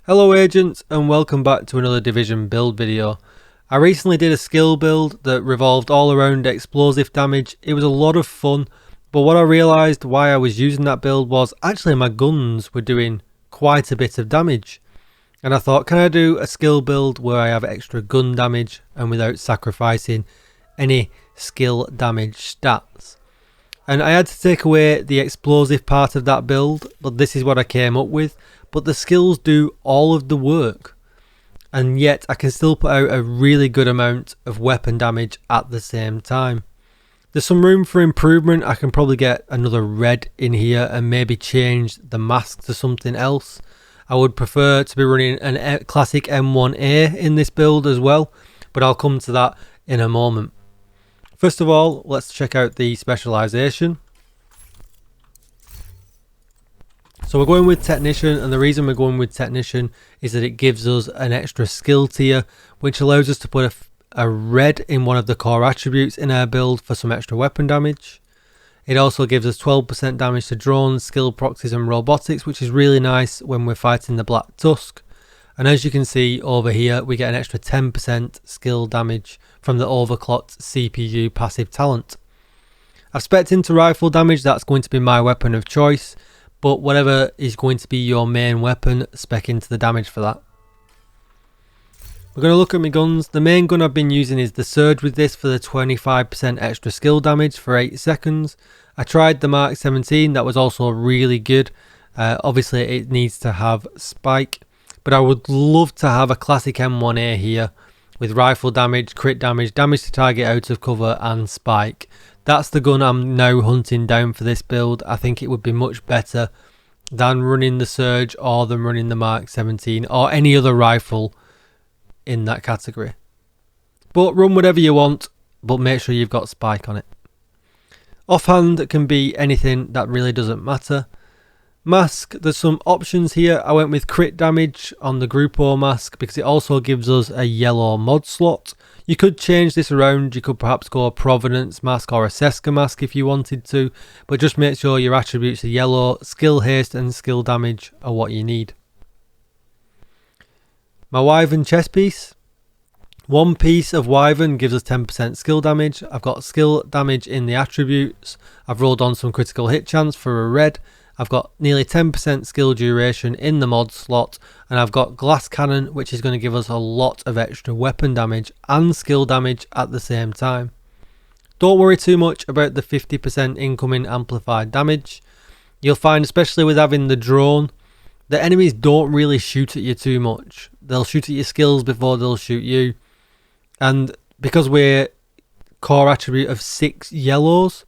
Hello agents, and welcome back to another Division build video. I recently did a skill build that revolved all around explosive damage. It was a lot of fun, but what I realised why I was using that build was actually my guns were doing quite a bit of damage. And I thought, can I do a skill build where I have extra gun damage and without sacrificing any skill damage stats? And I had to take away the explosive part of that build, but this is what I came up with. But the skills do all of the work, and yet I can still put out a really good amount of weapon damage at the same time. There's some room for improvement. I can probably get another red in here and maybe change the mask to something else. I would prefer to be running a classic M1A in this build as well, but I'll come to that in a moment. First of all, let's check out the specialization. So we're going with Technician, and the reason we're going with Technician is that it gives us an extra skill tier, which allows us to put a red in one of the core attributes in our build for some extra weapon damage. It also gives us 12% damage to drones, skill proxies and robotics, which is really nice when we're fighting the Black Tusk. And as you can see over here, we get an extra 10% skill damage from the overclocked CPU passive talent. I've spec'd into rifle damage, that's going to be my weapon of choice. But whatever is going to be your main weapon, spec into the damage for that. We're going to look at my guns. The main gun I've been using is the Surge with this for the 25% extra skill damage for 8 seconds. I tried the Mark 17, that was also really good. Obviously it needs to have spike, but I would love to have a classic M1A here with rifle damage, crit damage, damage to target out of cover and spike. That's the gun I'm now hunting down for this build. I think it would be much better than running the Surge or than running the Mark 17 or any other rifle in that category. But run whatever you want, but make sure you've got spike on it. Offhand, it can be anything, that really doesn't matter. Mask, there's some options here. I went with crit damage on the Grupo mask because it also gives us a yellow mod slot. You could change this around. You could perhaps go a Providence mask or a Seska mask if you wanted to, but just make sure your attributes are yellow. Skill haste and skill damage are what you need. My Wyvern chest piece. One piece of Wyvern gives us 10% skill damage. I've got skill damage in the attributes. I've rolled on some critical hit chance for a red. I've got nearly 10% skill duration in the mod slot, and I've got glass cannon, which is going to give us a lot of extra weapon damage and skill damage at the same time. Don't worry too much about the 50% incoming amplified damage. You'll find, especially with having the drone, the enemies don't really shoot at you too much. They'll shoot at your skills before they'll shoot you, and because we're core attribute of 6 yellows,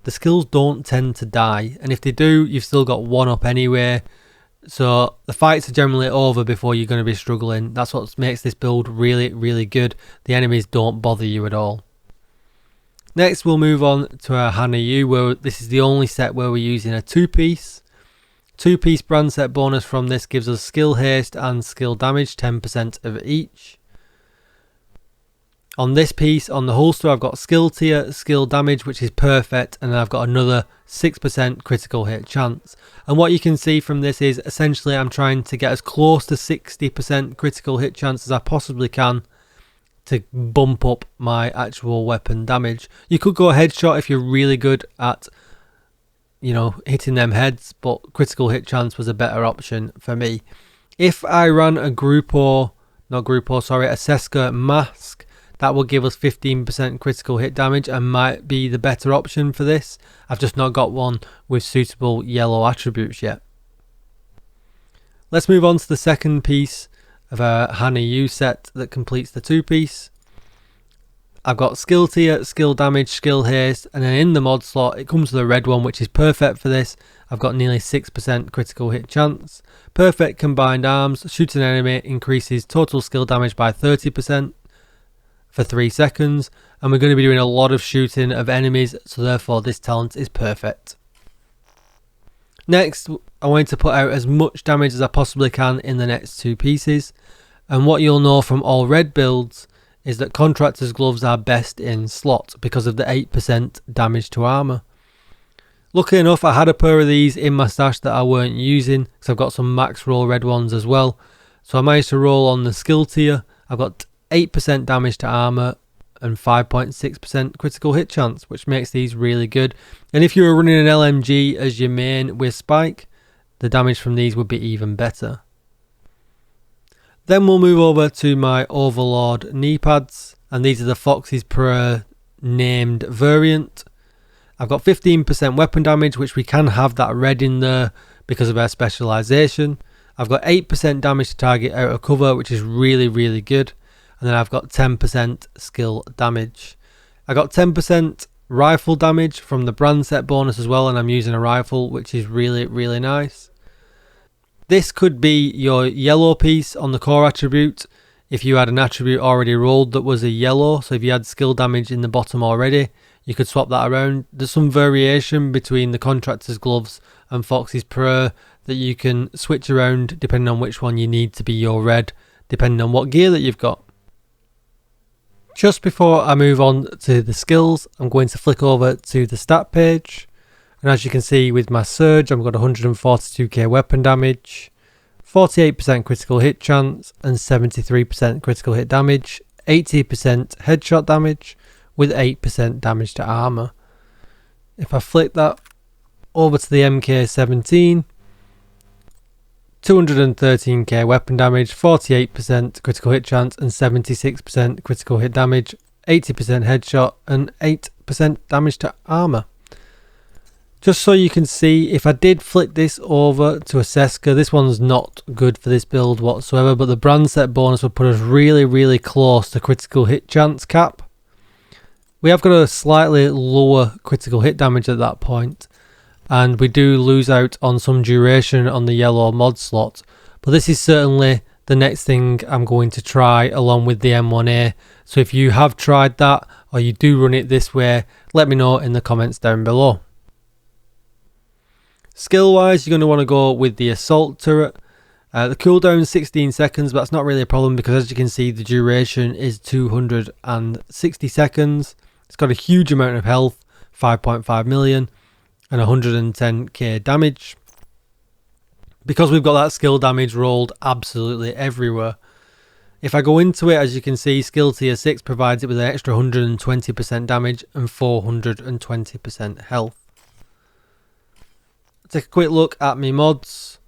the skills don't tend to die, and if they do, you've still got 1 up anyway, so the fights are generally over before you're going to be struggling. That's what makes this build really good. The enemies don't bother you at all. Next we'll move on to our Hana U, where this is the only set where we're using a 2-piece. 2-piece brand set bonus from this gives us skill haste and skill damage, 10% of each. On this piece, on the holster, I've got skill tier, skill damage, which is perfect, and I've got another 6% critical hit chance. And what you can see from this is essentially I'm trying to get as close to 60% critical hit chance as I possibly can to bump up my actual weapon damage. You could go headshot if you're really good at, you know, hitting them heads, but critical hit chance was a better option for me. If I ran a Seska mask, that will give us 15% critical hit damage and might be the better option for this. I've just not got one with suitable yellow attributes yet. Let's move on to the second piece of our Hana U set that completes the 2-piece. I've got skill tier, skill damage, skill haste, and then in the mod slot it comes with a red one, which is perfect for this. I've got nearly 6% critical hit chance. Perfect combined arms. Shoot an enemy increases total skill damage by 30%. For 3 seconds, and we're going to be doing a lot of shooting of enemies, so therefore this talent is perfect. Next, I want to put out as much damage as I possibly can in the next 2 pieces, and what you'll know from all red builds is that Contractor's gloves are best in slot because of the 8% damage to armour. Luckily enough, I had a pair of these in my stash that I weren't using because I've got some max roll red ones as well. So I managed to roll on the skill tier. I've got 8% damage to armor and 5.6% critical hit chance, which makes these really good. And if you were running an LMG as your main with Spike, the damage from these would be even better. Then we'll move over to my Overlord knee pads, and these are the Fox's Prayer named variant. I've got 15% weapon damage, which we can have that red in there because of our specialization. I've got 8% damage to target out of cover, which is really, really good. And then I've got 10% skill damage. I got 10% rifle damage from the brand set bonus as well, and I'm using a rifle, which is really, really nice. This could be your yellow piece on the core attribute if you had an attribute already rolled that was a yellow. So if you had skill damage in the bottom already, you could swap that around. There's some variation between the Contractor's Gloves and Fox's Prayer that you can switch around depending on which one you need to be your red, depending on what gear that you've got. Just before I move on to the skills, I'm going to flick over to the stat page. And as you can see with my Surge, I've got 142k weapon damage, 48% critical hit chance and 73% critical hit damage, 80% headshot damage with 8% damage to armor. If I flick that over to the MK17, 213k weapon damage, 48% critical hit chance and 76% critical hit damage, 80% headshot and 8% damage to armor. Just so you can see, if I did flick this over to a Seska, this one's not good for this build whatsoever, but the brand set bonus would put us really, really close to critical hit chance cap. We have got a slightly lower critical hit damage at that point, and we do lose out on some duration on the yellow mod slot, but this is certainly the next thing I'm going to try along with the M1A. So if you have tried that or you do run it this way, let me know in the comments down below. Skill wise, you're going to want to go with the assault turret. The cooldown is 16 seconds, but that's not really a problem because as you can see the duration is 260 seconds. It's got a huge amount of health, 5.5 million. And 110k damage. Because we've got that skill damage rolled absolutely everywhere. If I go into it, as you can see, skill tier 6 provides it with an extra 120% damage and 420% health. Take a quick look at my mods.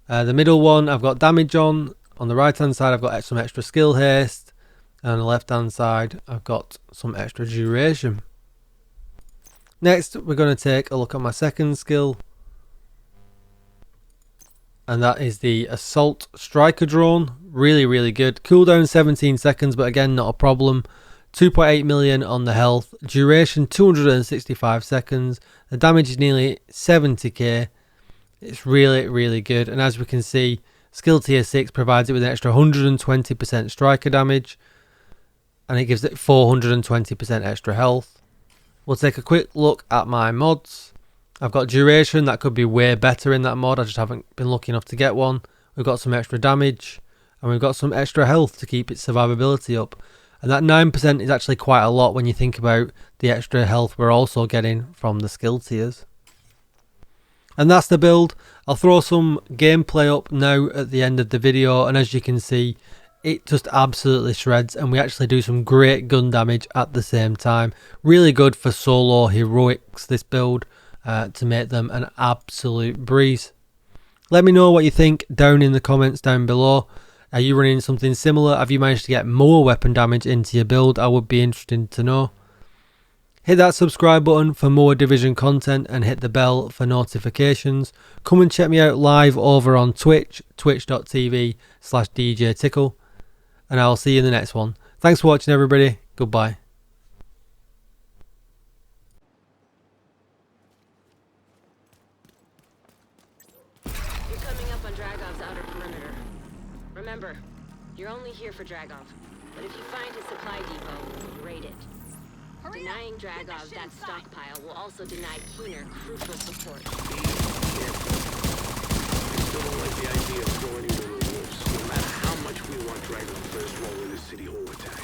The middle one I've got damage on the right hand side I've got some extra skill haste, and on the left hand side I've got some extra duration. Next, we're going to take a look at my second skill, and that is the Assault Striker Drone. Really, really good. Cooldown 17 seconds, but again, not a problem. 2.8 million on the health. Duration 265 seconds. The damage is nearly 70k. It's really, really good. And as we can see, skill tier 6 provides it with an extra 120% striker damage, and it gives it 420% extra health. We'll take a quick look at my mods. I've got duration, that could be way better in that mod. I just haven't been lucky enough to get one. We've got some extra damage, and we've got some extra health to keep its survivability up. And that 9% is actually quite a lot when you think about the extra health we're also getting from the skill tiers. And that's the build. I'll throw some gameplay up now at the end of the video, and as you can see, it just absolutely shreds, and we actually do some great gun damage at the same time. Really good for solo heroics, this build, to make them an absolute breeze. Let me know what you think down in the comments down below. Are you running something similar? Have you managed to get more weapon damage into your build? I would be interested to know. Hit that subscribe button for more Division content and hit the bell for notifications. Come and check me out live over on Twitch, twitch.tv/DJTICKLE. And I'll see you in the next one. Thanks for watching, everybody. Goodbye. You're coming up on Dragov's outer perimeter. Remember, you're only here for Dragov. But if you find his supply depot, raid it. Denying Dragov that stockpile will also deny Keener crucial support. I still don't like the idea of throwing you to the wolves. No matter how much we want Dragov first roll in the City Hall attack.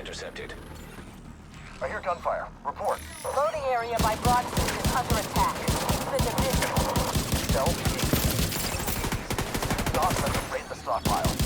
intercepted. I hear gunfire. Report. Loading area by Broad Street is under attack. Keep the division. Tell me. Dogs have to raid the stockpile.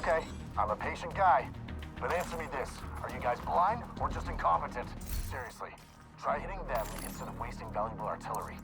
Okay, I'm a patient guy. But answer me this, are you guys blind or just incompetent? Seriously, try hitting them instead of wasting valuable artillery.